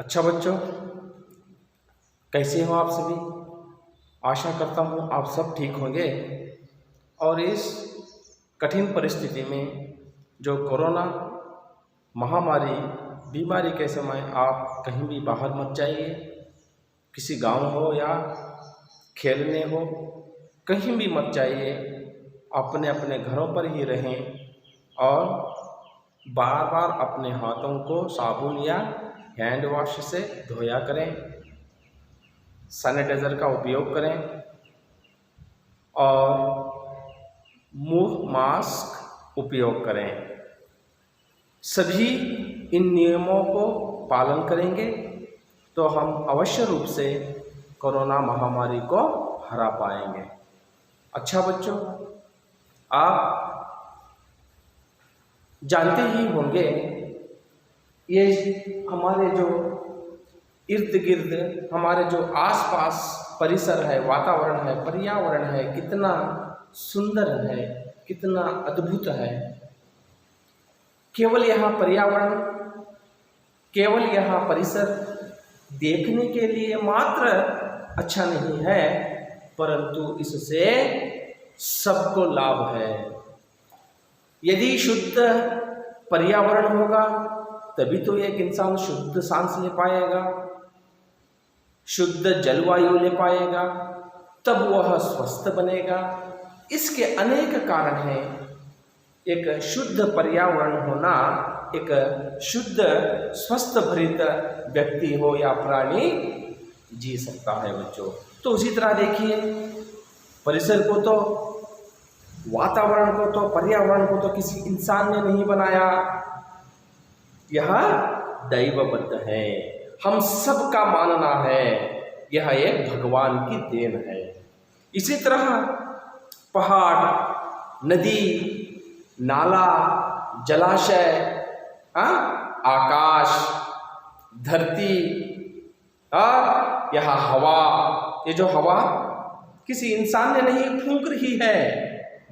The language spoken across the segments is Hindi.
अच्छा बच्चों, कैसे हो आप सभी। आशा करता हूँ आप सब ठीक होंगे और इस कठिन परिस्थिति में जो कोरोना महामारी बीमारी के समय आप कहीं भी बाहर मत जाइए। किसी गांव हो या खेलने हो, कहीं भी मत जाइए। अपने अपने घरों पर ही रहें और बार बार अपने हाथों को साबुन या हैंड वॉश से धोया करें। सैनिटाइज़र का उपयोग करें और मुंह मास्क उपयोग करें। सभी इन नियमों को पालन करेंगे तो हम अवश्य रूप से कोरोना महामारी को हरा पाएंगे। अच्छा बच्चों, आप जानते ही होंगे ये हमारे जो इर्द गिर्द हमारे जो आसपास परिसर है, वातावरण है, पर्यावरण है, कितना सुंदर है, कितना अद्भुत है। केवल यहाँ पर्यावरण, केवल यहाँ परिसर देखने के लिए मात्र अच्छा नहीं है, परंतु इससे सबको लाभ है। यदि शुद्ध पर्यावरण होगा तभी तो एक इंसान शुद्ध सांस ले पाएगा, शुद्ध जलवायु ले पाएगा, तब वह स्वस्थ बनेगा। इसके अनेक कारण हैं। एक शुद्ध पर्यावरण होना, एक शुद्ध स्वस्थ भरित व्यक्ति हो या प्राणी जी सकता है बच्चों। तो उसी तरह देखिए, परिसर को तो, वातावरण को तो, पर्यावरण को तो किसी इंसान ने नहीं बनाया, यह दैवबद्ध है। हम सबका मानना है यह एक भगवान की देन है। इसी तरह पहाड़, नदी, नाला, जलाशय, आकाश, धरती और यह हवा, ये जो हवा किसी इंसान ने नहीं फूंक रही है,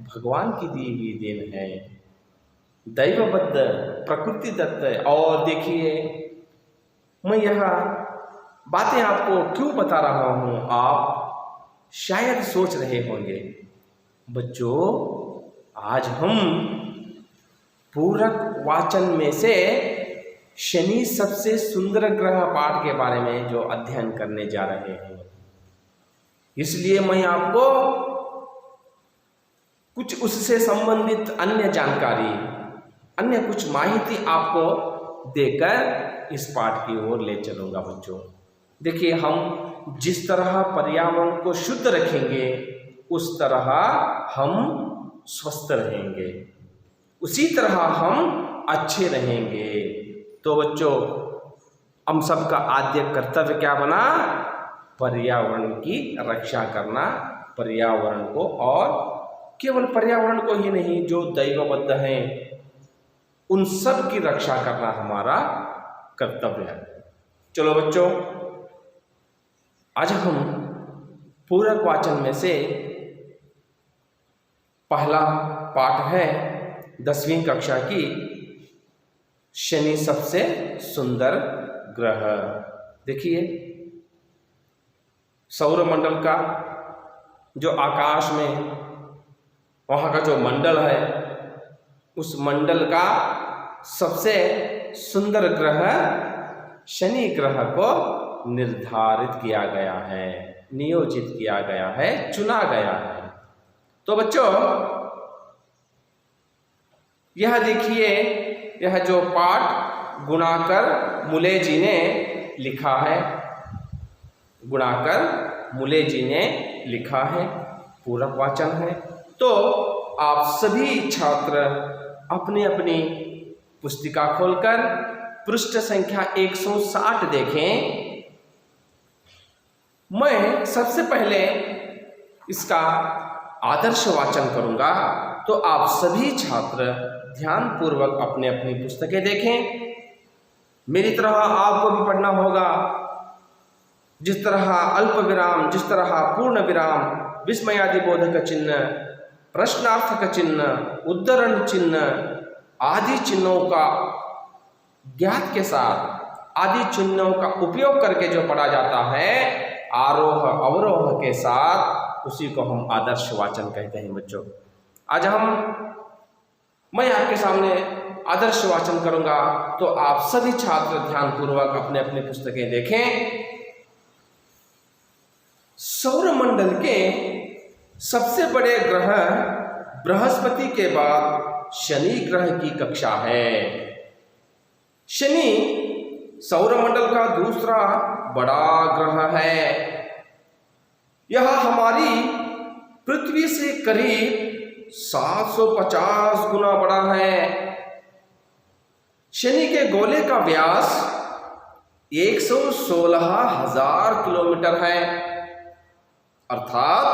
भगवान की दी हुई देन है, दैवबद्ध, प्रकृति दत्त है। और देखिए, मैं यह बातें आपको क्यों बता रहा हूँ, आप शायद सोच रहे होंगे बच्चों, आज हम पूरक वाचन में से शनि सबसे सुंदर ग्रह पाठ के बारे में जो अध्ययन करने जा रहे हैं। इसलिए मैं आपको कुछ उससे संबंधित अन्य जानकारी, अन्य कुछ माहिती आपको देकर इस पाठ की ओर ले चलूँगा बच्चों। देखिए, हम जिस तरह पर्यावरण को शुद्ध रखेंगे उस तरह हम स्वस्थ रहेंगे, उसी तरह हम अच्छे रहेंगे। तो बच्चों, हम सबका आद्य कर्तव्य क्या बना? पर्यावरण की रक्षा करना, पर्यावरण को, और केवल पर्यावरण को ही नहीं, जो दैवबद्ध हैं उन सब की रक्षा करना हमारा कर्तव्य है। चलो बच्चों, आज हम पूरक वाचन में से पहला पाठ है 10वीं कक्षा की, शनि सबसे सुंदर ग्रह। देखिए, सौरमंडल का जो आकाश में वहाँ का जो मंडल है, उस मंडल का सबसे सुंदर ग्रह शनि ग्रह को निर्धारित किया गया है, नियोजित किया गया है, चुना गया है। तो बच्चों, यह देखिए, यह जो पाठ गुणाकर मुले जी ने लिखा है, गुणाकर मुले जी ने लिखा है, पूरक वाचन है। तो आप सभी छात्र अपनी अपनी पुस्तिका खोलकर पृष्ठ संख्या 160 देखें। मैं सबसे पहले इसका आदर्श वाचन करूंगा, तो आप सभी छात्र ध्यानपूर्वक अपने अपनी पुस्तकें देखें। मेरी तरह आपको भी पढ़ना होगा। जिस तरह अल्प विराम, जिस तरह पूर्ण विराम, विस्मयादि बोधक चिन्ह, प्रश्नार्थक चिन्ह, उद्धरण चिन्ह आदि चिन्हों का ज्ञात के साथ आदि चिन्हों का उपयोग करके जो पढ़ा जाता है आरोह अवरोह के साथ, उसी को हम आदर्श वाचन कहते हैं बच्चों। आज मैं आपके सामने आदर्श वाचन करूंगा, तो आप सभी छात्र ध्यानपूर्वक अपने अपने पुस्तकें देखें। सौरमंडल के सबसे बड़े ग्रह बृहस्पति के बाद शनि ग्रह की कक्षा है। शनि सौरमंडल का दूसरा बड़ा ग्रह है। यह हमारी पृथ्वी से करीब 750 गुना बड़ा है। शनि के गोले का व्यास 116,000 किलोमीटर है, अर्थात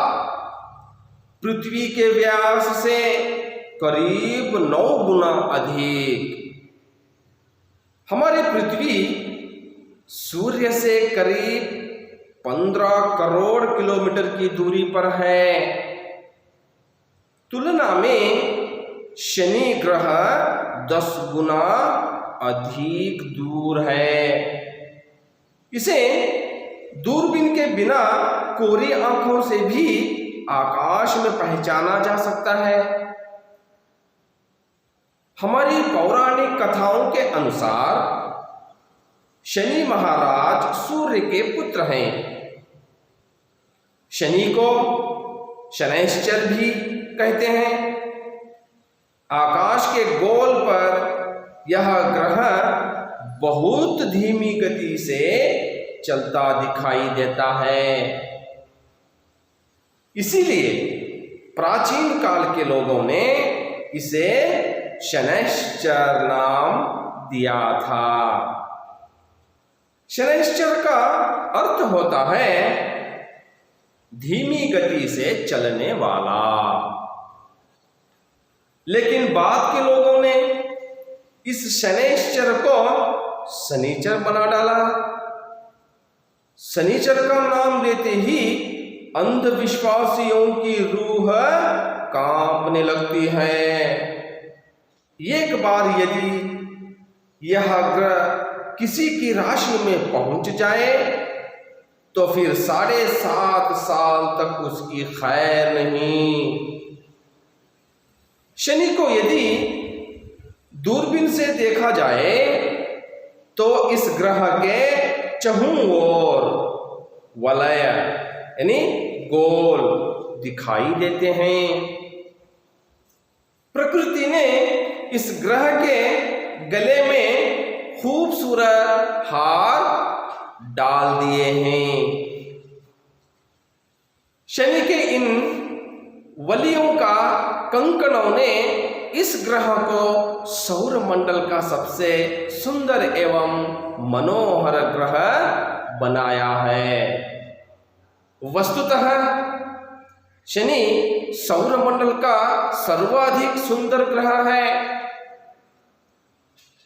पृथ्वी के व्यास से करीब 9 गुना अधिक। हमारी पृथ्वी सूर्य से करीब 15 करोड़ किलोमीटर की दूरी पर है। तुलना में शनि ग्रह 10 गुना अधिक दूर है। इसे दूरबीन के बिना कोरी आंखों से भी आकाश में पहचाना जा सकता है। हमारी पौराणिक कथाओं के अनुसार शनि महाराज सूर्य के पुत्र हैं। शनि को शनैश्चर भी कहते हैं। आकाश के गोल पर यह ग्रह बहुत धीमी गति से चलता दिखाई देता है। इसीलिए प्राचीन काल के लोगों ने इसे शनैश्चर नाम दिया था। शनैश्चर का अर्थ होता है धीमी गति से चलने वाला। लेकिन बाद के लोगों ने इस शनैश्चर को शनिचर बना डाला। शनिचर का नाम लेते ही अंधविश्वासियों की रूह कांपने लगती है। एक बार यदि यह ग्रह किसी की राशि में पहुंच जाए तो फिर 7.5 साल तक उसकी खैर नहीं। शनि को यदि दूरबीन से देखा जाए तो इस ग्रह के चहुं ओर वलय यानी गोल दिखाई देते हैं। प्रकृति ने इस ग्रह के गले में खूबसूरत हार डाल दिए हैं। शनि के इन वलियों का कंकणों ने इस ग्रह को सौरमंडल का सबसे सुंदर एवं मनोहर ग्रह बनाया है। वस्तुतः शनि सौरमंडल का सर्वाधिक सुंदर ग्रह है।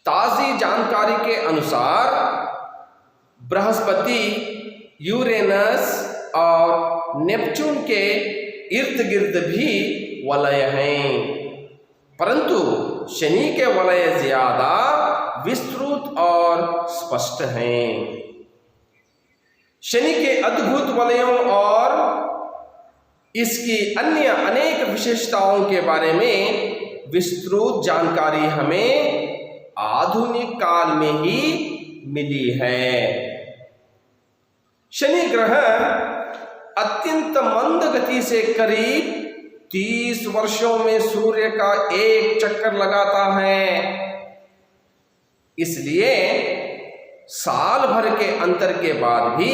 ताजी जानकारी के अनुसार बृहस्पति, यूरेनस और नेपच्यून के इर्द गिर्द भी वलय हैं, परंतु शनि के वलय ज्यादा विस्तृत और स्पष्ट हैं। शनि के अद्भुत वलयों और इसकी अन्य अनेक विशेषताओं के बारे में विस्तृत जानकारी हमें आधुनिक काल में ही मिली है। शनि ग्रह अत्यंत मंद गति से करीब 30 वर्षों में सूर्य का एक चक्कर लगाता है। इसलिए साल भर के अंतर के बाद भी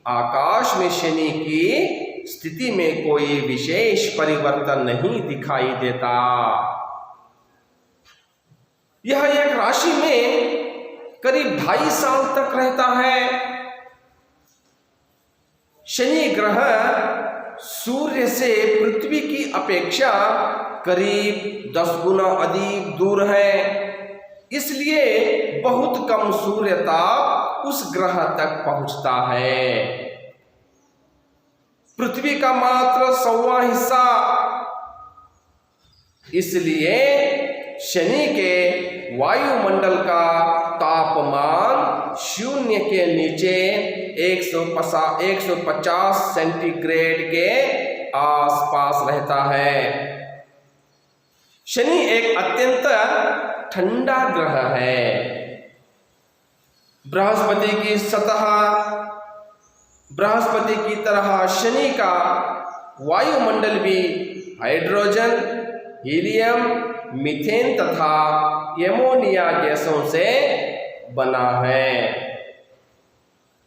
आकाश में शनि की स्थिति में कोई विशेष परिवर्तन नहीं दिखाई देता। यह एक राशि में करीब 2.5 साल तक रहता है। शनि ग्रह सूर्य से पृथ्वी की अपेक्षा करीब 10 गुना अधिक दूर है, इसलिए बहुत कम सूर्य ताप उस ग्रह तक पहुंचता है। पृथ्वी का मात्र 1/4 हिस्सा। इसलिए शनि के वायुमंडल का तापमान शून्य के नीचे 150 सेंटीग्रेड के आसपास रहता है। शनि एक अत्यंत ठंडा ग्रह है। बृहस्पति की तरह शनि का वायुमंडल भी हाइड्रोजन, हीलियम, मीथेन तथा एमोनिया गैसों से बना है।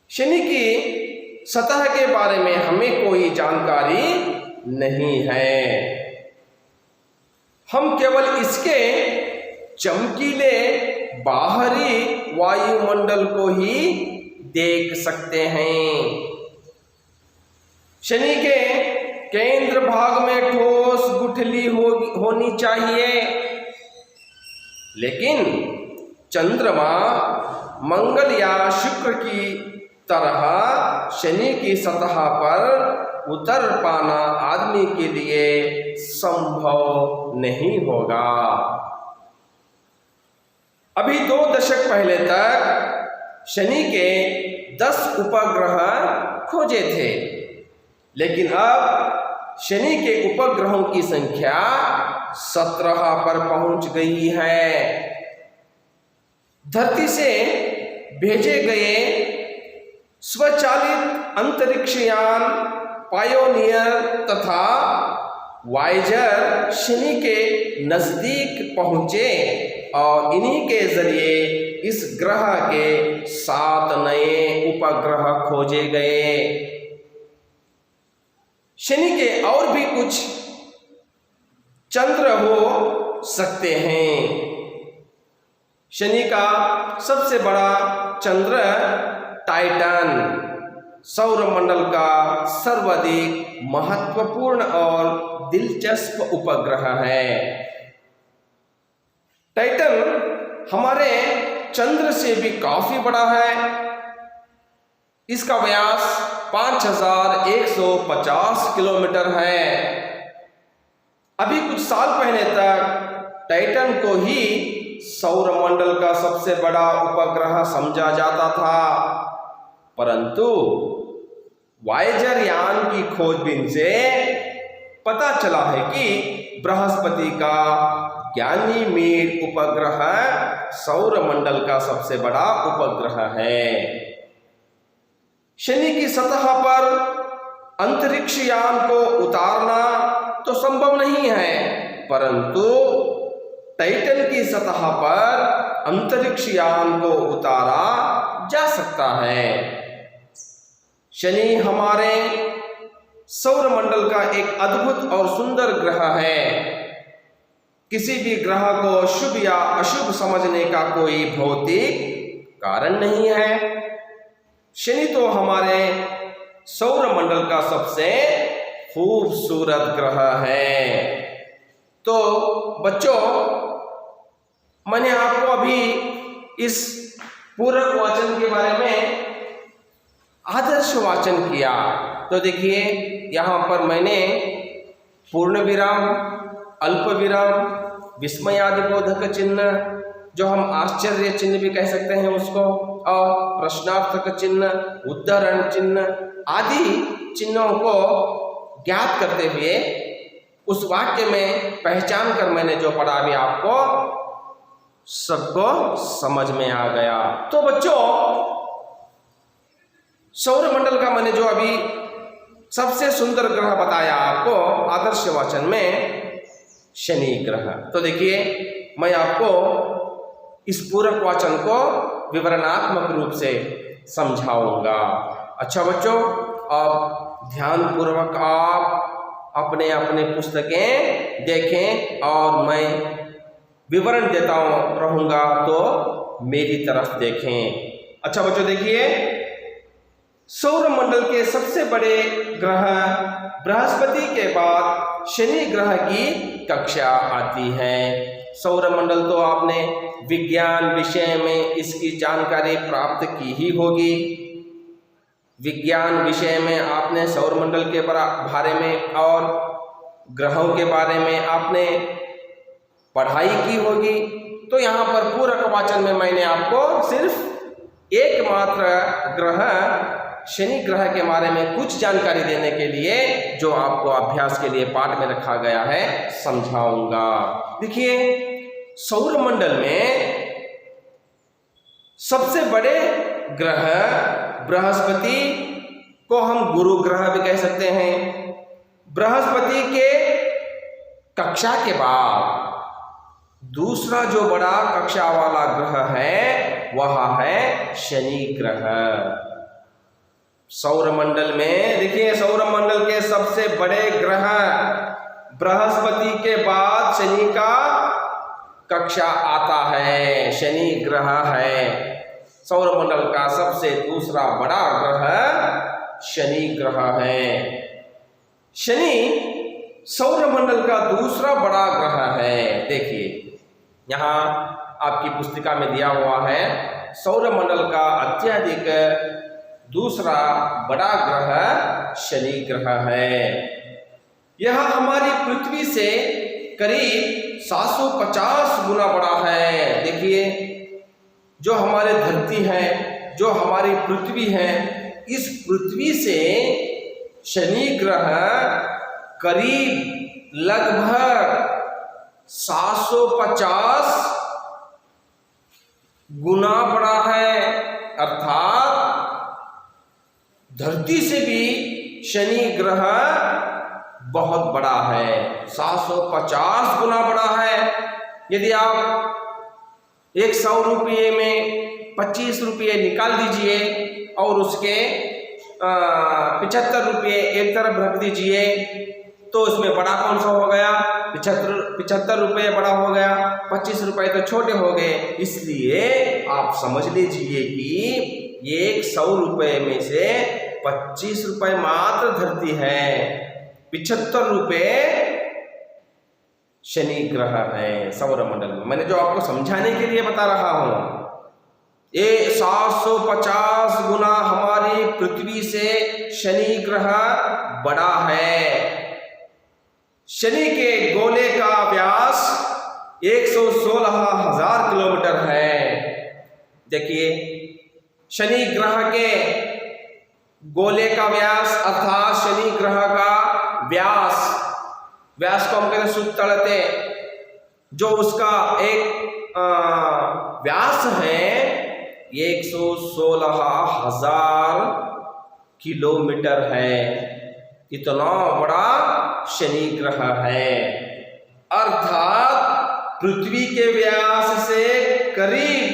शनि की सतह के बारे में हमें कोई जानकारी नहीं है। हम केवल इसके चमकीले बाहरी वायुमंडल को ही देख सकते हैं। शनि के केंद्र भाग में ठोस गुठली होनी चाहिए, लेकिन चंद्रमा, मंगल या शुक्र की तरह शनि की सतह पर उतर पाना आदमी के लिए संभव नहीं होगा। अभी 2 दशक पहले तक शनि के 10 उपग्रह खोजे थे, लेकिन अब शनि के उपग्रहों की संख्या 17 पर पहुंच गई है। धरती से भेजे गए स्वचालित अंतरिक्षयान पायोनियर तथा वायेजर शनि के नजदीक पहुंचे और इन्हीं के जरिए इस ग्रह के 7 नए उपग्रह खोजे गए। शनि के और भी कुछ चंद्र हो सकते हैं। शनि का सबसे बड़ा चंद्र टाइटन सौरमंडल का सर्वाधिक महत्वपूर्ण और दिलचस्प उपग्रह है। टाइटन हमारे चंद्र से भी काफी बड़ा है। इसका व्यास 5150 किलोमीटर है। अभी कुछ साल पहले तक टाइटन को ही सौरमंडल का सबसे बड़ा उपग्रह समझा जाता था, परंतु वायेजर यान की खोजबीन से पता चला है कि बृहस्पति का गैनीमेड उपग्रह सौरमंडल का सबसे बड़ा उपग्रह है। शनि की सतह पर अंतरिक्ष यान को उतारना तो संभव नहीं है, परंतु टाइटन की सतह पर अंतरिक्ष यान को उतारा जा सकता है। शनि हमारे सौरमंडल का एक अद्भुत और सुंदर ग्रह है। किसी भी ग्रह को शुभ या अशुभ समझने का कोई भौतिक कारण नहीं है। शनि तो हमारे सौरमंडल का सबसे खूबसूरत ग्रह है। तो बच्चों, मैंने आपको अभी इस पूरक वाचन के बारे में आदर्श वाचन किया। तो देखिए, यहाँ पर मैंने पूर्ण विराम, अल्प विराम, विस्मयादिबोधक चिन्ह, जो हम आश्चर्य चिन्ह भी कह सकते हैं उसको, और प्रश्नार्थक चिन्ह, उद्धरण चिन्ह आदि चिन्हों को ज्ञात करते हुए उस वाक्य में पहचान कर मैंने जो पढ़ा अभी आपको सबको समझ में आ गया। तो बच्चों, सौरमंडल का मैंने जो अभी सबसे सुंदर ग्रह बताया आपको आदर्श वाचन में, शनि ग्रह। तो देखिए, मैं आपको इस पूरक वाचन को विवरणात्मक रूप से समझाऊंगा। अच्छा बच्चों, अब ध्यान पूर्वक आप अपने अपने पुस्तकें देखें और मैं विवरण देता रहूंगा, तो मेरी तरफ देखें। अच्छा बच्चों, देखिए, सौरमंडल के सबसे बड़े ग्रह बृहस्पति के बाद शनि ग्रह की कक्षा आती है। सौरमंडल तो आपने विज्ञान विषय में इसकी जानकारी प्राप्त की ही होगी। विज्ञान विषय में आपने सौरमंडल के बारे में और ग्रहों के बारे में आपने पढ़ाई की होगी। तो यहाँ पर पूरक वाचन में मैंने आपको सिर्फ एकमात्र ग्रह शनि ग्रह के बारे में कुछ जानकारी देने के लिए जो आपको अभ्यास के लिए पाठ में रखा गया है समझाऊंगा। देखिए, सौरमंडल में सबसे बड़े ग्रह बृहस्पति को हम गुरु ग्रह भी कह सकते हैं। बृहस्पति के कक्षा के बाद दूसरा जो बड़ा कक्षा वाला ग्रह है वह है शनि ग्रह। सौरमंडल में देखिए, सौरमंडल के सबसे बड़े ग्रह बृहस्पति के बाद शनि का कक्षा आता है, शनि ग्रह है। सौरमंडल का सबसे दूसरा बड़ा ग्रह शनि ग्रह है। शनि सौरमंडल का दूसरा बड़ा ग्रह है। देखिए, यहाँ आपकी पुस्तिका में दिया हुआ है, सौरमंडल का अत्यधिक दूसरा बड़ा ग्रह शनि ग्रह है। यह हमारी पृथ्वी से करीब 750 गुना बड़ा है। देखिए, जो हमारे धरती है, जो हमारी पृथ्वी है, इस पृथ्वी से शनि ग्रह करीब लगभग 750 गुना बड़ा है। अर्थात धरती से भी शनि ग्रह बहुत बड़ा है, 750 गुना बड़ा है। यदि आप 100 रुपये में 25 रुपये निकाल दीजिए और उसके 75 रुपये एक तरफ रख दीजिए, तो उसमें बड़ा कौन सा हो गया? 75 रुपये बड़ा हो गया, 25 रुपये तो छोटे हो गए। इसलिए आप समझ लीजिए कि 100 रुपये में से 25 रुपये मात्र धरती है, 75 रुपये शनि ग्रह है सौरमंडल में। मैंने जो आपको समझाने के लिए बता रहा हूं, ये 750 गुना हमारी पृथ्वी से शनि ग्रह बड़ा है। शनि के गोले का व्यास 116,000 किलोमीटर है। देखिए, शनि ग्रह के गोले का व्यास अर्थात शनि ग्रह का व्यास को हम कहते हैं सुतलते, जो उसका एक व्यास है 116,000 किलोमीटर है। इतना बड़ा शनि ग्रह है, अर्थात पृथ्वी के व्यास से करीब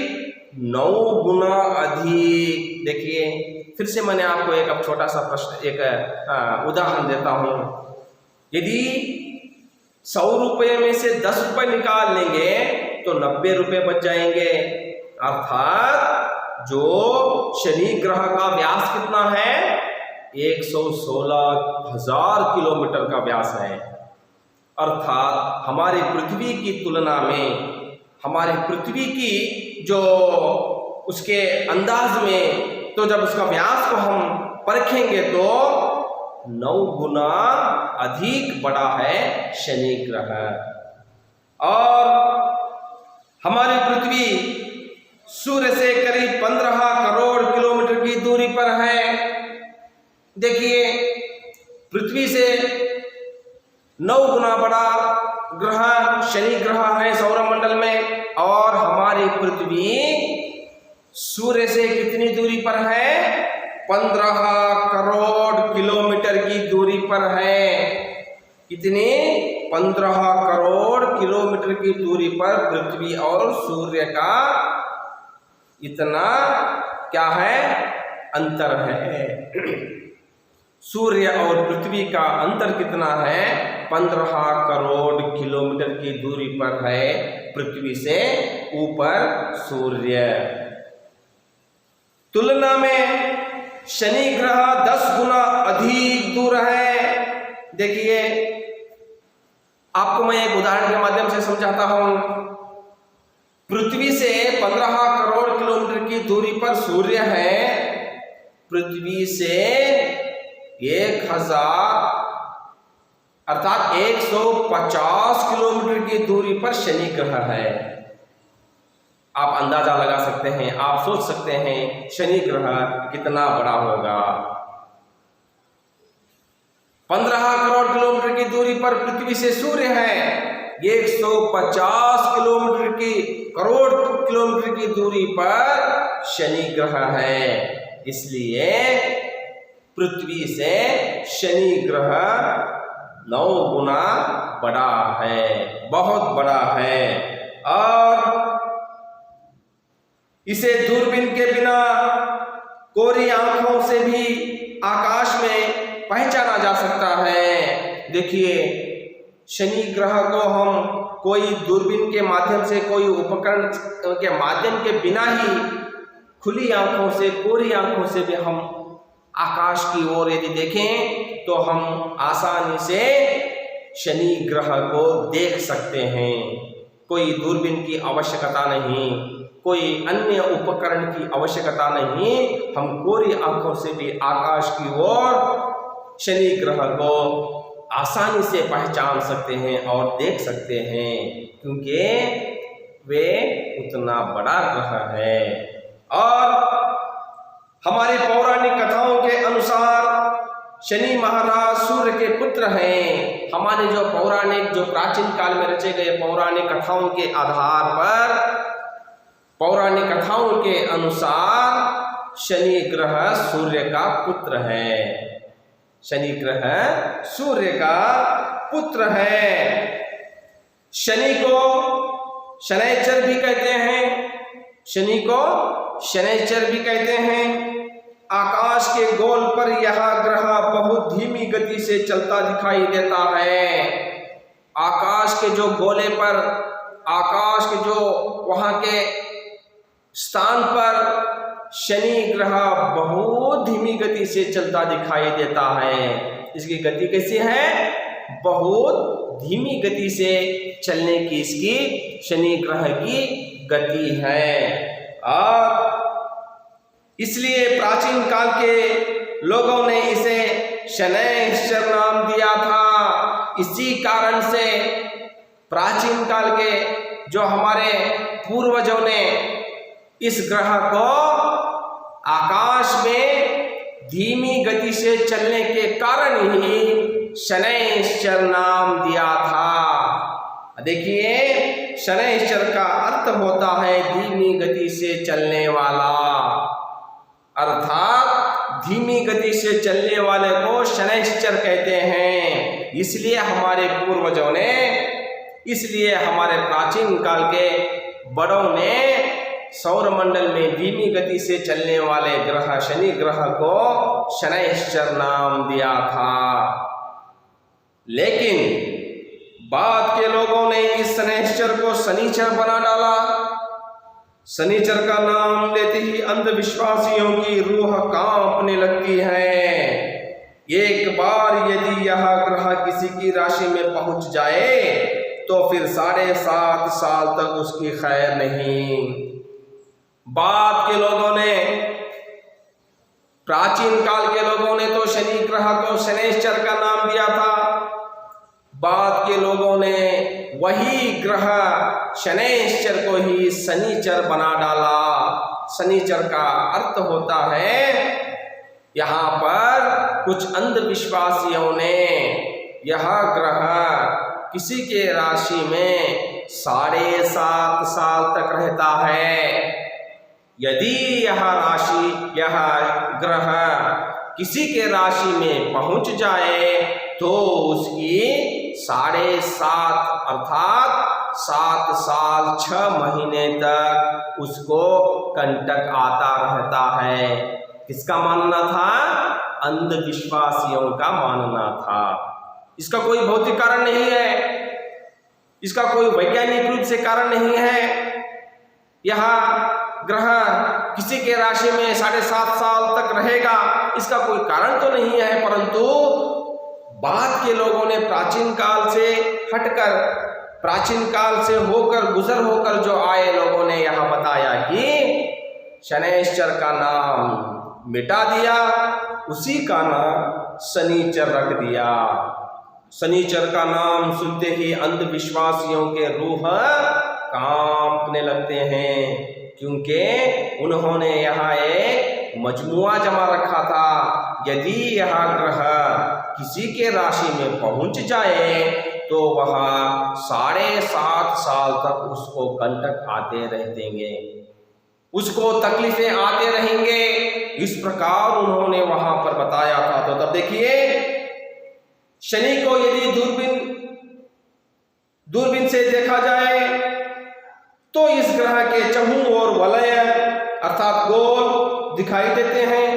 9 गुना अधिक। देखिए, फिर से मैंने आपको एक अब छोटा सा प्रश्न, एक उदाहरण देता हूं। यदि 100 रुपये में से 10 रुपये निकाल लेंगे तो 90 रुपये बच जाएंगे। अर्थात जो शनि ग्रह का व्यास कितना है? 116,000 किलोमीटर का व्यास है। अर्थात हमारी पृथ्वी की तुलना में, हमारी पृथ्वी की जो उसके अंदाज में, तो जब उसका व्यास को हम परखेंगे तो 9 गुना अधिक बड़ा है शनि ग्रह। और हमारी पृथ्वी सूर्य से करीब 15 करोड़ किलोमीटर की दूरी पर है। देखिए, पृथ्वी से 9 गुना बड़ा ग्रह शनि ग्रह है सौरमंडल में, और हमारी पृथ्वी सूर्य से कितनी दूरी पर है? 15 करोड़ किलोमीटर की दूरी पर है। कितनी? 15 करोड़ किलोमीटर की दूरी पर पृथ्वी और सूर्य का इतना क्या है? अंतर है। सूर्य और पृथ्वी का अंतर कितना है? 15 करोड़ किलोमीटर की दूरी पर है पृथ्वी से ऊपर सूर्य। तुलना में शनि ग्रह 10 गुना अधिक दूर है। देखिए, आपको मैं एक उदाहरण के माध्यम से समझाता हूं। पृथ्वी से 15 करोड़ किलोमीटर की दूरी पर सूर्य है। पृथ्वी से 1000 अर्थात 150 किलोमीटर की दूरी पर शनि ग्रह है। आप अंदाजा लगा सकते हैं, आप सोच सकते हैं शनि ग्रह कितना बड़ा होगा। 15 करोड़ किलोमीटर की दूरी पर पृथ्वी से सूर्य है। 150 किलोमीटर की करोड़ किलोमीटर की दूरी पर शनि ग्रह है। इसलिए पृथ्वी से शनि ग्रह 9 गुना बड़ा है, बहुत बड़ा है। और इसे दूरबीन के बिना कोरी आंखों से भी आकाश में पहचाना जा सकता है। देखिए, शनि ग्रह को हम कोई दूरबीन के माध्यम से, कोई उपकरण के माध्यम के बिना ही खुली आंखों से, कोरी आंखों से भी हम आकाश की ओर यदि देखें तो हम आसानी से शनि ग्रह को देख सकते हैं। कोई दूरबीन की आवश्यकता नहीं, कोई अन्य उपकरण की आवश्यकता नहीं, हम कोरी आंखों से भी आकाश की ओर शनि ग्रह को आसानी से पहचान सकते हैं और देख सकते हैं, क्योंकि वे उतना बड़ा ग्रह है। और हमारी पौराणिक कथाओं के अनुसार शनि महाराज सूर्य के पुत्र हैं। हमारे जो प्राचीन काल में रचे गए पौराणिक कथाओं के आधार पर, पौराणिक कथाओं के अनुसार शनि ग्रह सूर्य का पुत्र है। शनि ग्रह सूर्य का पुत्र है। शनि को शनैचर भी कहते हैं, शनि को शनैचर भी कहते हैं। आकाश के गोल पर यह ग्रह बहुत धीमी गति से चलता दिखाई देता है। आकाश के जो गोले पर, आकाश के जो वहां के स्थान पर शनि ग्रह बहुत धीमी गति से चलता दिखाई देता है। इसकी गति कैसी है? बहुत धीमी गति से चलने की इसकी शनि ग्रह की गति है। और इसलिए प्राचीन काल के लोगों ने इसे शनैश्चर नाम दिया था। इसी कारण से प्राचीन काल के जो हमारे पूर्वजों ने इस ग्रह को आकाश में धीमी गति से चलने के कारण ही शनैश्चर नाम दिया था। देखिए, शनैश्चर का अर्थ होता है धीमी गति से चलने वाला, अर्थात धीमी गति से चलने वाले को शनैश्चर कहते हैं। इसलिए हमारे पूर्वजों ने, इसलिए हमारे प्राचीन काल के बड़ों ने सौरमंडल में धीमी गति से चलने वाले ग्रह शनि ग्रह को शनैश्चर नाम दिया था। लेकिन बाद के लोगों ने इस शनैश्चर को शनिचर बना डाला। शनिचर का नाम लेते ही अंधविश्वासियों की रूह कांपने लगती है। एक बार यदि यह ग्रह किसी की राशि में पहुंच जाए तो फिर 7.5 साल तक उसकी खैर नहीं। बाद के लोगों ने, प्राचीन काल के लोगों ने तो शनि ग्रह को शनैश्चर का नाम दिया था। बाद के लोगों ने वही ग्रह शनैश्चर को ही शनिचर बना डाला। शनिचर का अर्थ होता है, यहाँ पर कुछ अंधविश्वासियों ने यह ग्रह किसी के राशि में 7.5 साल तक रहता है। यदि यह ग्रह किसी के राशि में पहुंच जाए तो उसकी 7.5 अर्थात 7 साल 6 महीने तक उसको कंटक आता रहता है। किसका मानना था? अंधविश्वासियों का मानना था। इसका कोई भौतिक कारण नहीं है, इसका कोई वैज्ञानिक रूप से कारण नहीं है। यह ग्रह किसी के राशि में 7.5 साल तक रहेगा, इसका कोई कारण तो नहीं है। परंतु बाद के लोगों ने प्राचीन काल से हटकर, प्राचीन काल से होकर, गुजर होकर जो आए लोगों ने यह बताया कि शनैश्चर का नाम मिटा दिया, उसी का नाम शनिचर रख दिया। शनिचर का नाम सुनते ही अंधविश्वासियों के रूह कांपने लगते हैं, क्योंकि उन्होंने यहाँ एक मजमुआ जमा रखा था। यदि यह ग्रह किसी के राशि में पहुंच जाए तो वह 7.5 साल तक उसको कंटक आते रहेंगे, उसको तकलीफें आते रहेंगे। इस प्रकार उन्होंने वहां पर बताया था। तो तब देखिए, शनि को यदि दूरबीन से देखा जाए तो इस ग्रह के चहुं ओर वलय अर्थात गोल दिखाई देते हैं।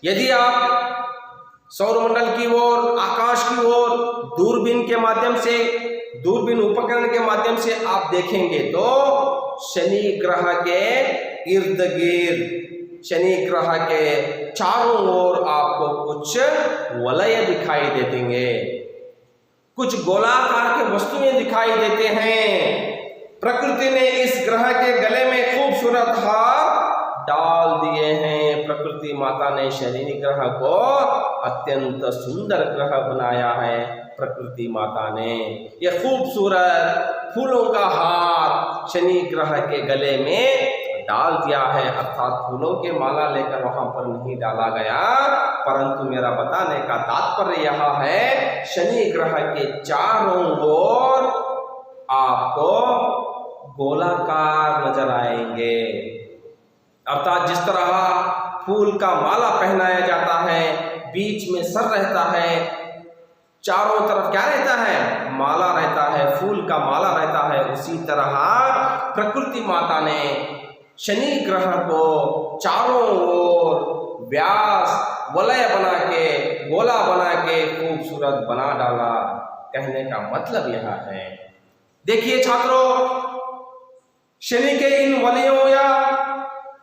यदि आप सौरमंडल की ओर, आकाश की ओर दूरबीन उपकरण के माध्यम से आप देखेंगे तो शनि ग्रह के इर्द गिर्द, शनि ग्रह के चारों ओर आपको कुछ वलय दिखाई दे देंगे, कुछ गोलाकार के वस्तुएं दिखाई देते हैं। प्रकृति ने इस ग्रह के गले में खूबसूरत हार डाल दिए हैं। प्रकृति माता ने शनि ग्रह को अत्यंत सुंदर ग्रह बनाया है। प्रकृति माता ने यह खूबसूरत फूलों का हार शनि ग्रह के गले में डाल दिया है, अर्थात फूलों के माला लेकर वहां पर नहीं डाला गया, परंतु मेरा बताने का तात्पर्य यह है, शनि ग्रह के चारों ओर आपको गोलाकार नजर आएंगे। अर्थात जिस तरह फूल का माला पहनाया जाता है, बीच में सर रहता है, चारों तरफ क्या रहता है, माला रहता है, फूल का माला रहता है, उसी तरह प्रकृति माता ने शनि ग्रह को चारों ओर व्यास वलय बना के, गोला बना के खूबसूरत बना डाला। कहने का मतलब यह है, देखिए छात्रों, शनि के इन वलयों या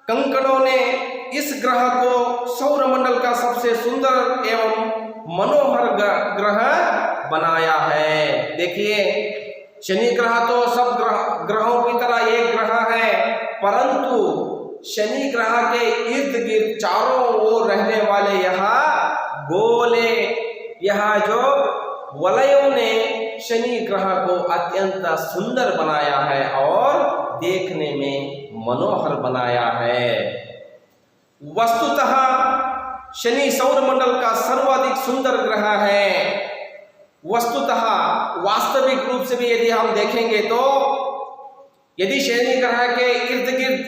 कंकड़ों ने इस ग्रह को सौरमंडल का सबसे सुंदर एवं मनोहर ग्रह बनाया है। देखिए, शनि ग्रह तो सब ग्रहों की तरह एक ग्रह है, परंतु शनि ग्रह के इर्द गिर्द चारों ओर रहने वाले यह गोले, यह जो वलयों ने शनि ग्रह को अत्यंत सुंदर बनाया है और देखने में मनोहर बनाया है। वस्तुतः शनि सौरमंडल का सर्वाधिक सुंदर ग्रह है। वस्तुतः वास्तविक रूप से भी यदि हम देखेंगे तो यदि शनि ग्रह के इर्द गिर्द,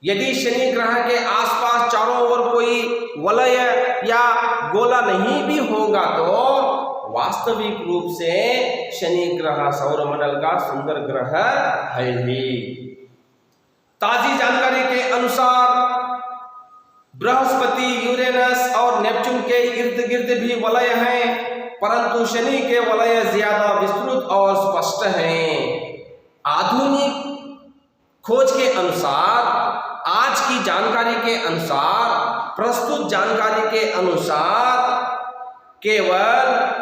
यदि शनि ग्रह के आसपास चारों ओर कोई वलय या गोला नहीं भी होगा तो वास्तविक रूप से शनि ग्रह सौरमंडल का सुंदर ग्रह है ही। ताजी जानकारी के अनुसार बृहस्पति, यूरेनस और नेपच्यून के इर्द गिर्द भी वलय हैं, परंतु शनि के वलय ज्यादा विस्तृत और स्पष्ट हैं। आधुनिक खोज के अनुसार, आज की जानकारी के अनुसार, प्रस्तुत जानकारी के अनुसार केवल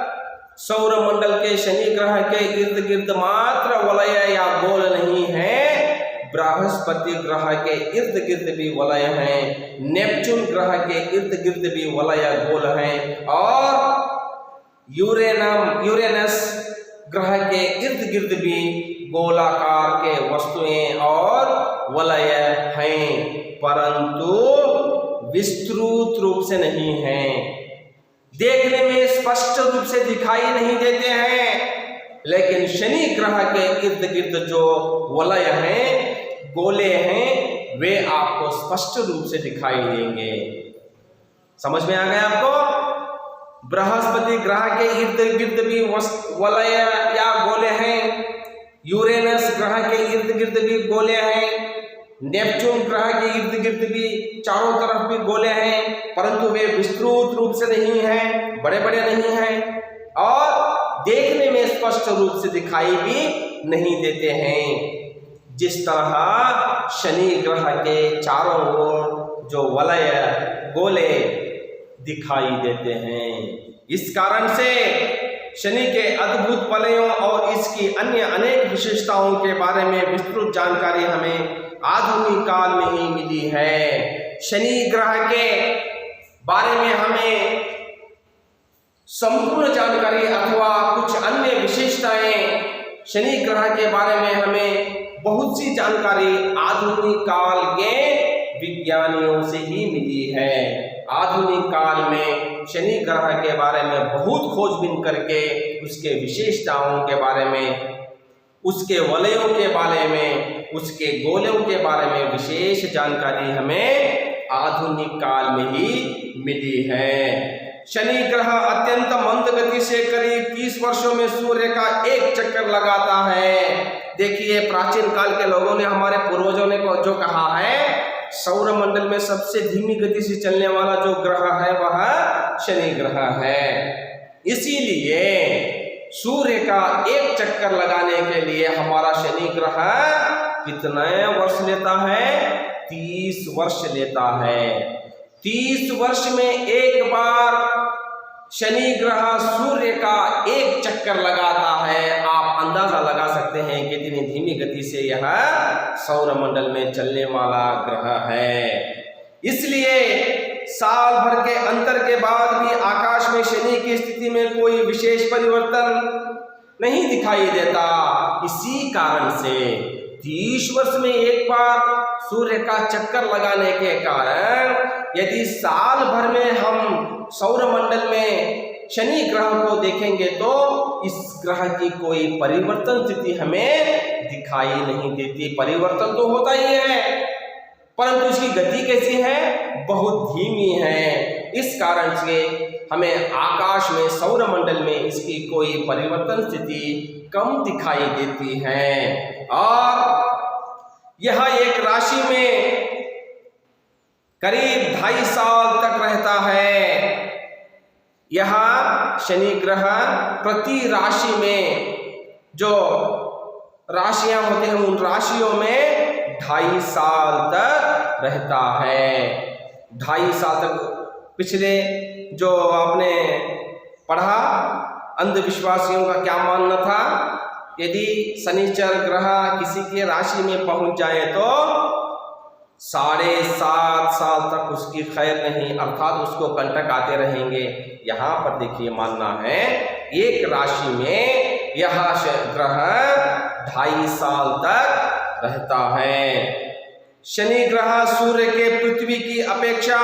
सौरमंडल के शनि ग्रह के इर्द गिर्द मात्र वलय या गोल नहीं है, बृहस्पति ग्रह के इर्द गिर्द भी वलय हैं, नेपच्यून ग्रह के इर्द गिर्द भी वलय गोल हैं और यूरेनस ग्रह के इर्द गिर्द भी गोलाकार के वस्तुएं और वलय हैं, परंतु विस्तृत रूप से नहीं हैं, देखने में स्पष्ट रूप से दिखाई नहीं देते हैं। लेकिन शनि ग्रह के इर्द गिर्द जो वलय हैं, गोले हैं, वे आपको स्पष्ट रूप से दिखाई देंगे। समझ में आ गया आपको? बृहस्पति ग्रह के इर्द गिर्द भी वलय या गोले हैं, यूरेनस ग्रह के इर्द गिर्द भी गोले हैं, नेपच्यून ग्रह के इर्द गिर्द भी चारों तरफ भी गोले हैं, परंतु वे विस्तृत रूप से नहीं हैं, बड़े बड़े नहीं हैं और देखने में स्पष्ट रूप से दिखाई भी नहीं देते हैं। जिस तरह शनि ग्रह के चारों ओर जो वलय गोले दिखाई देते हैं, इस कारण से शनि के अद्भुत वलयों और इसकी अन्य अनेक विशेषताओं के बारे में विस्तृत जानकारी हमें आधुनिक काल में ही मिली है। शनि ग्रह के बारे में हमें संपूर्ण जानकारी अथवा कुछ अन्य विशेषताएं शनि ग्रह के बारे में हमें बहुत सी जानकारी आधुनिक काल के विज्ञानियों से ही मिली है। आधुनिक काल में शनि ग्रह के बारे में बहुत खोजबीन करके उसके विशेषताओं के बारे में, उसके वलयों के बारे में, उसके गोलों के बारे में विशेष जानकारी हमें आधुनिक काल में ही मिली है। शनि ग्रह अत्यंत मंद गति से करीब 30 वर्षों में सूर्य का एक चक्कर लगाता है। देखिए, प्राचीन काल के लोगों ने, हमारे पूर्वजों ने जो कहा है, सौर मंडल में सबसे धीमी गति से चलने वाला जो ग्रह है वह शनि ग्रह है। इसीलिए सूर्य का एक चक्कर लगाने के लिए हमारा शनि ग्रह कितने वर्ष लेता है? 30 वर्ष लेता है। 30 वर्ष में एक बार शनि ग्रह सूर्य का एक चक्कर लगाता है। आप अंदाजा लगा सकते हैं कितनी धीमी गति से यह सौर मंडल में चलने वाला ग्रह है। इसलिए साल भर के अंतर के बाद भी आकाश में शनि की स्थिति में कोई विशेष परिवर्तन नहीं दिखाई देता। इसी कारण से 30 वर्ष में एक बार सूर्य का चक्कर लगाने के कारण यदि साल भर में हम सौर मंडल में शनि ग्रह को देखेंगे तो इस ग्रह की कोई परिवर्तन स्थिति हमें दिखाई नहीं देती। परिवर्तन तो होता ही है, परंतु इसकी गति कैसी है? बहुत धीमी है। इस कारण से हमें आकाश में, सौर मंडल में इसकी कोई परिवर्तन स्थिति कम दिखाई देती है। और यह एक राशि में करीब 2.5 साल तक रहता है। यह शनि ग्रह प्रति राशि में जो राशियां होते हैं उन राशियों में 2.5 साल तक रहता है। 2.5 साल तक पिछले जो आपने पढ़ा, अंधविश्वासियों का क्या मानना था, यदि शनिचर ग्रह किसी के राशि में पहुंच जाए तो 7.5 साल तक उसकी खैर नहीं, अर्थात उसको कंटक आते रहेंगे। यहाँ पर देखिए मानना है एक राशि में यह ग्रह 2.5 साल तक रहता है। शनि ग्रह सूर्य के पृथ्वी की अपेक्षा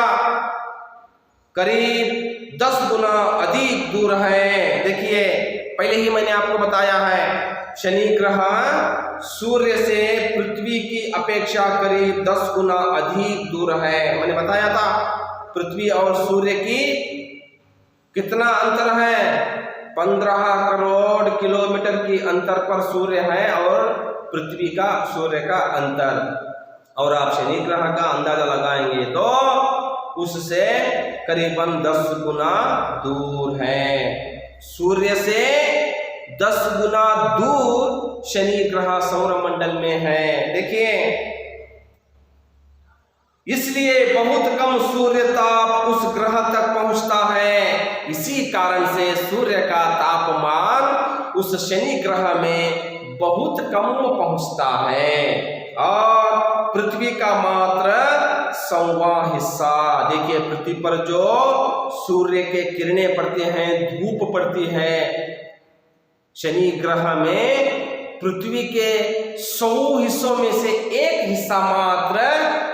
करीब 10 गुना अधिक दूर है। देखिए, पहले ही मैंने आपको बताया है, शनि ग्रह सूर्य से पृथ्वी की अपेक्षा करीब 10 गुना अधिक दूर है। मैंने बताया था पृथ्वी और सूर्य की कितना अंतर है? 15 करोड़ किलोमीटर की अंतर पर सूर्य है और पृथ्वी का, सूर्य का अंतर। और आप शनि ग्रह का अंदाजा लगाएंगे तो उससे करीबन 10 गुना दूर है। सूर्य से 10 गुना दूर शनि ग्रह सौर मंडल में है। देखिए, इसलिए बहुत कम सूर्य ताप उस ग्रह तक पहुंचता है। इसी कारण से सूर्य का तापमान उस शनि ग्रह में बहुत कम पहुंचता है और पृथ्वी का मात्र 100वां हिस्सा। देखिए, पृथ्वी पर जो सूर्य के किरणें पड़ती हैं, धूप पड़ती है, शनि ग्रह में पृथ्वी के 100 हिस्सों में से 1 हिस्सा मात्र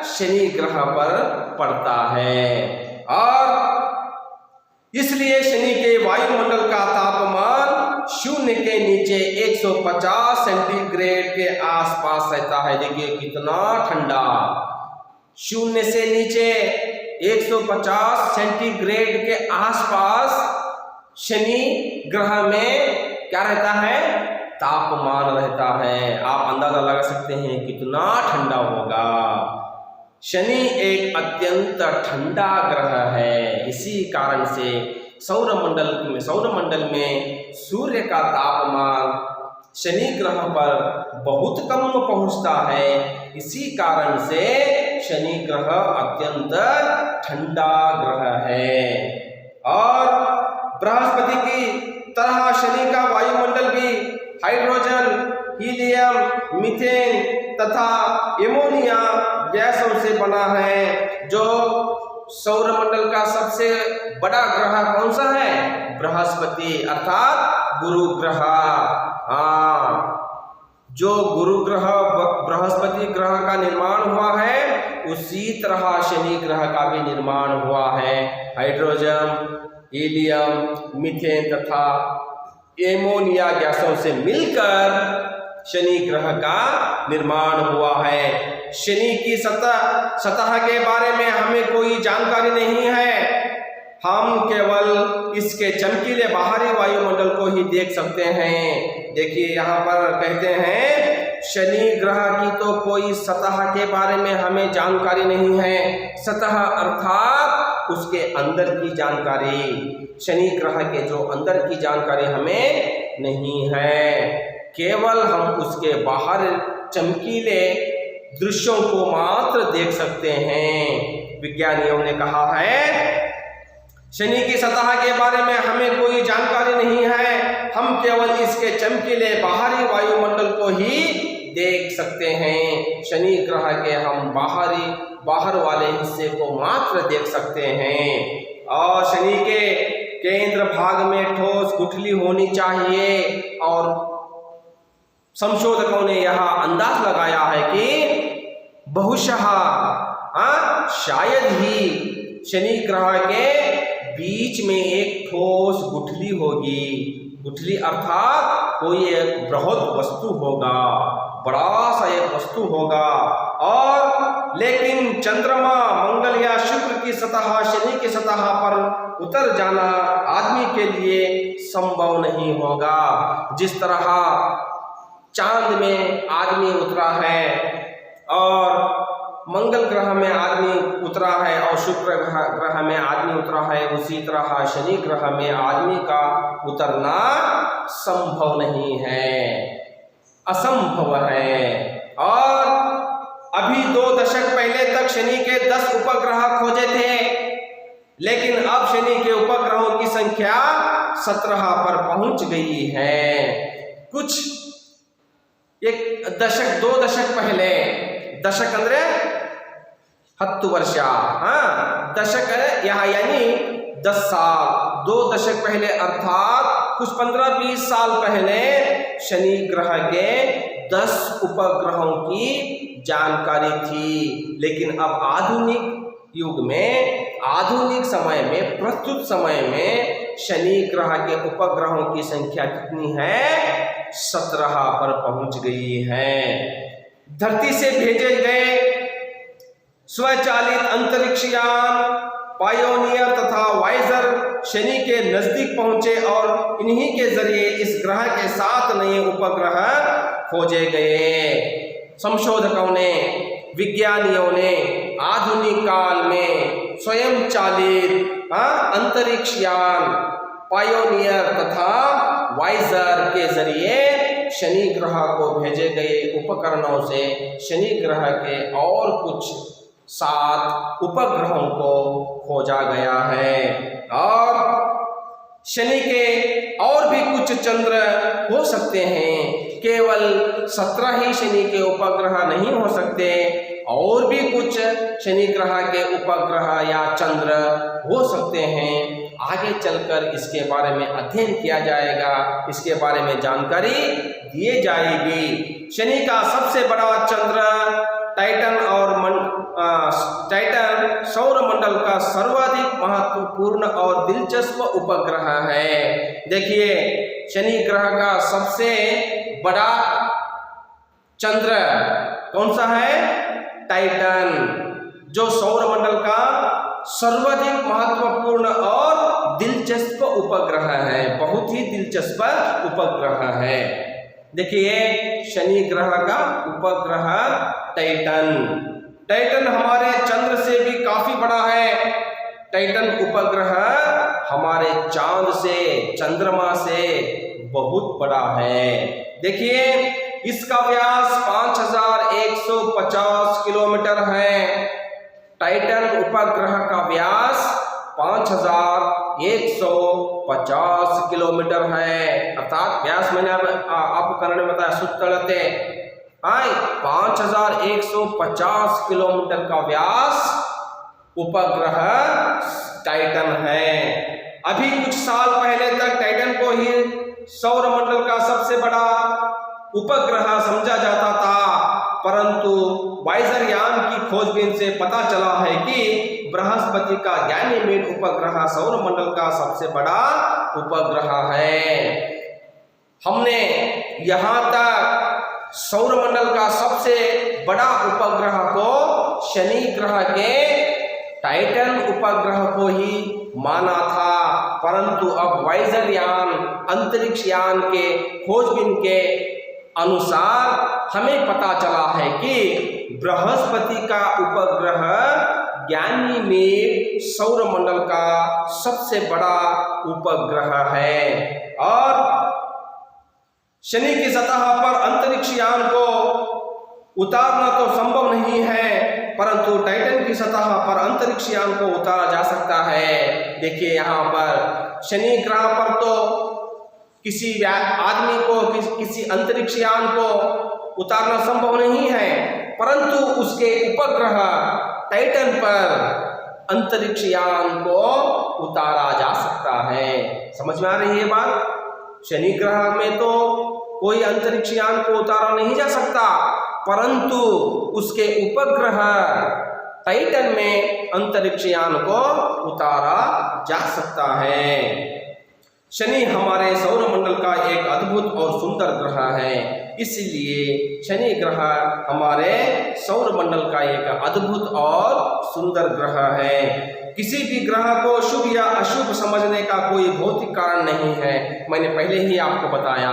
शनि ग्रह पर पड़ता है। और इसलिए शनि के वायुमंडल का तापमान शून्य के नीचे 150 सेंटीग्रेड के आसपास रहता है। देखिए कितना ठंडा, शून्य से नीचे 150 सेंटीग्रेड के आसपास शनि ग्रह में क्या रहता है? तापमान रहता है। आप अंदाजा लगा सकते हैं कितना ठंडा होगा। शनि एक अत्यंत ठंडा ग्रह है। इसी कारण से सौर मंडल में सूर्य का तापमान शनि ग्रह पर बहुत कम पहुंचता है। इसी कारण से शनि ग्रह अत्यंत ठंडा ग्रह है। और बृहस्पति की तरह शनि का वायुमंडल भी हाइड्रोजन, हीलियम, मीथेन तथा एमोनिया गैसों से बना है। जो सौरमंडल का सबसे बड़ा ग्रह कौन सा है? बृहस्पति, अर्थात गुरु ग्रह। हाँ, जो गुरु ग्रह बृहस्पति ग्रह का निर्माण हुआ है, उसी तरह शनि ग्रह का भी निर्माण हुआ है। हाइड्रोजन, हीलियम, मीथेन तथा एमोनिया गैसों से मिलकर शनि ग्रह का निर्माण हुआ है। शनि की सतह के बारे में हमें कोई जानकारी नहीं है। हम केवल इसके चमकीले बाहरी वायुमंडल को ही देख सकते हैं। देखिए यहाँ पर कहते हैं शनि ग्रह की तो कोई सतह के बारे में हमें जानकारी नहीं है। सतह अर्थात उसके अंदर की जानकारी। शनि ग्रह के जो अंदर की जानकारी हमें नहीं है, केवल हम उसके बाहर चमकीले दृश्यों को मात्र देख सकते हैं। विज्ञानियों ने कहा है शनि की सतह के बारे में हमें कोई जानकारी नहीं है, हम केवल इसके चमकीले बाहरी वायुमंडल को ही देख सकते हैं। शनि ग्रह के हम बाहर वाले हिस्से को मात्र देख सकते हैं। और शनि के केंद्र भाग में ठोस गुठली होनी चाहिए। और संशोधकों ने यह अंदाज लगाया है कि बहुशः शायद ही शनि ग्रह के बीच में एक ठोस गुठली होगी। गुठली अर्थात कोई एक बृहद वस्तु होगा, बड़ा सा एक वस्तु होगा। और लेकिन चंद्रमा, मंगल या शुक्र की सतह, शनि की सतह पर उतर जाना आदमी के लिए संभव नहीं होगा। जिस तरह चांद में आदमी उतरा है और मंगल ग्रह में आदमी उतरा है और शुक्र ग्रह में आदमी उतरा है, उसी तरह शनि ग्रह में आदमी का उतरना संभव नहीं है, असंभव है। और अभी 2 दशक पहले तक शनि के 10 उपग्रह खोजे थे, लेकिन अब शनि के उपग्रहों की संख्या 17 पर पहुंच गई है। कुछ 1 दशक 2 दशक पहले, दशक अंद्रे 10 वर्ष, दशक यहाँ यानी 10 साल, 2 दशक पहले अर्थात कुछ 15-20 साल पहले शनि ग्रह के 10 उपग्रहों की जानकारी थी। लेकिन अब आधुनिक युग में, आधुनिक समय में, प्रस्तुत समय में शनि ग्रह के उपग्रहों की संख्या कितनी है? 17 पर पहुंच गई है। धरती से भेजे गए स्वचालित अंतरिक्ष यान पायोनियर तथा वाइजर शनि के नजदीक पहुंचे और इन्हीं के जरिए इस ग्रह के 7 नए उपग्रह खोजे गए। संशोधकों ने, विज्ञानियों ने आधुनिक काल में स्वयं चालित अंतरिक्ष यान पायोनियर तथा वाइजर के जरिए शनि ग्रह को भेजे गए उपकरणों से शनि ग्रह के और कुछ 7 उपग्रहों को खोजा गया है। और शनि के और भी कुछ चंद्र हो सकते हैं, केवल 17 ही शनि के उपग्रह नहीं हो सकते, और भी कुछ शनि ग्रह के उपग्रह या चंद्र हो सकते हैं। आगे चलकर इसके बारे में अध्ययन किया जाएगा, इसके बारे में जानकारी दी जाएगी। शनि का सबसे बड़ा चंद्र टाइटन और टाइटन सौर मंडल का सर्वाधिक महत्वपूर्ण और दिलचस्प उपग्रह है। देखिए शनि ग्रह का सबसे बड़ा चंद्र कौन सा है? टाइटन, जो सौर मंडल का सर्वाधिक महत्वपूर्ण और दिलचस्प उपग्रह है, बहुत ही दिलचस्प उपग्रह है। देखिए शनि ग्रह का उपग्रह टाइटन हमारे चंद्र से भी काफी बड़ा है। टाइटन उपग्रह हमारे चांद से, चंद्रमा से बहुत बड़ा है। देखिए इसका व्यास 5150 किलोमीटर है। टाइटन उपग्रह का व्यास 5150 किलोमीटर है। अर्थात व्यास मैंने आपको कन्नड़ में बताया सुत्तलते 5150 किलोमीटर का व्यास उपग्रह टाइटन है। अभी कुछ साल पहले तक टाइटन को ही सौर मंडल का सबसे बड़ा उपग्रह समझा जाता था, परंतु वाइजर यान की खोजबीन से पता चला है कि बृहस्पति का गैनीमेड उपग्रह सौरमंडल का सबसे बड़ा उपग्रह है। हमने यहाँ तक सौरमंडल का सबसे बड़ा उपग्रह को शनि ग्रह के टाइटन उपग्रह को ही माना था, परंतु अब वाइजर यान अंतरिक्ष यान के खोजबीन के अनुसार हमें पता चला है कि बृहस्पति का उपग्रह गैनीमेड सौरमंडल का सबसे बड़ा उपग्रह है। और शनि की सतह पर अंतरिक्ष यान को उतारना तो संभव नहीं है, परंतु टाइटन की सतह पर अंतरिक्ष यान को उतारा जा सकता है। देखिए यहाँ पर शनि ग्रह पर तो किसी आदमी को किसी अंतरिक्ष यान को उतारना संभव नहीं है, परंतु उसके उपग्रह टाइटन पर अंतरिक्ष यान को उतारा जा सकता है। समझ में आ रही है बात? शनि ग्रह में तो कोई अंतरिक्ष यान को उतारा नहीं जा सकता, परंतु उसके उपग्रह टाइटन में अंतरिक्ष यान को उतारा जा सकता है। शनि हमारे सौरमंडल का एक अद्भुत और सुंदर ग्रह है, इसलिए शनि ग्रह हमारे सौरमंडल का एक अद्भुत और सुंदर ग्रह है। किसी भी ग्रह को शुभ या अशुभ समझने का कोई भौतिक कारण नहीं है। मैंने पहले ही आपको बताया,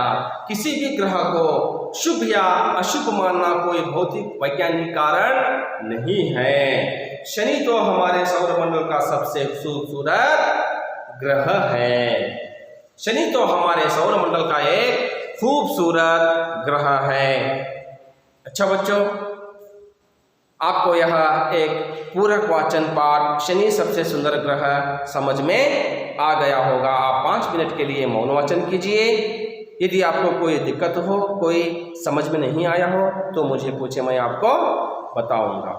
किसी भी ग्रह को शुभ या अशुभ मानना कोई भौतिक वैज्ञानिक कारण नहीं है। शनि तो हमारे सौरमंडल का सबसे खूबसूरत ग्रह है। शनि तो हमारे सौरमंडल का एक खूबसूरत ग्रह है। अच्छा बच्चों, आपको यह एक पूरक वाचन पाठ शनि सबसे सुंदर ग्रह समझ में आ गया होगा। आप 5 मिनट के लिए मौन वाचन कीजिए। यदि आपको कोई दिक्कत हो, कोई समझ में नहीं आया हो तो मुझे पूछे, मैं आपको बताऊंगा।